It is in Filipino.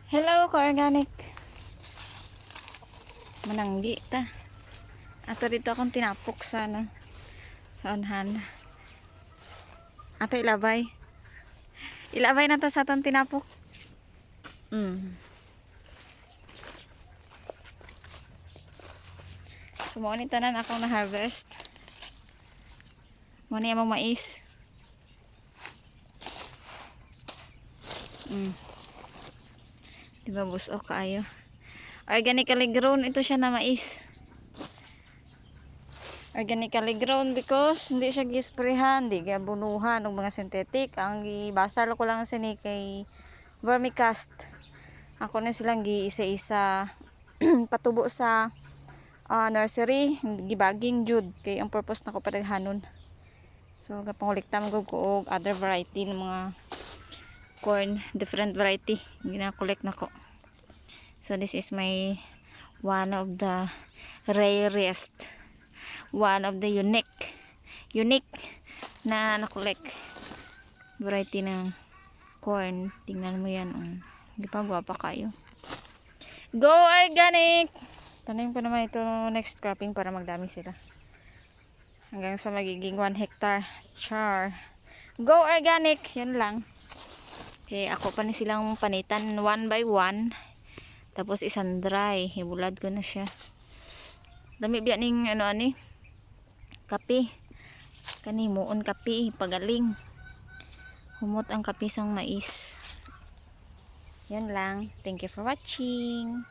Hello, ka-organic. Mananggi ta. Ato dito akong tinapok sa sa onhan. Ato ilabay. Ilabay na ta sa atong tinapok. So, mo ni tanan akong na-harvest. Mo ni among mais. Diba busok kaayo. Organically grown ito siya na mais. Organically grown because hindi siya gisprehan, hindi gabunuhan ng mga synthetic. Ang gibasal ko lang sini kay vermicast. Ako na silang giisa-isa patubo sa nursery, gibaging jud kay ang purpose nako padaghanon. So gapangulikta mo ko og other variety ng mga corn, different variety gina-collect nako. So this is my one of the rarest, one of the unique na nakolek variety ng corn. Tingnan mo yan, hindi pa guwapa kayo. Go organic! Tanim ko naman ito next cropping para magdami sila hanggang sa magiging 1 hectare. Char, go organic! Yan lang. Okay, ako pa ni silang panitan 1 by 1. Tapos isang dry, ibulad ko na siya. Dami biya ning ani kape kanimuon kape pagaling humot ang kape sang mais. Yan lang, thank you for watching.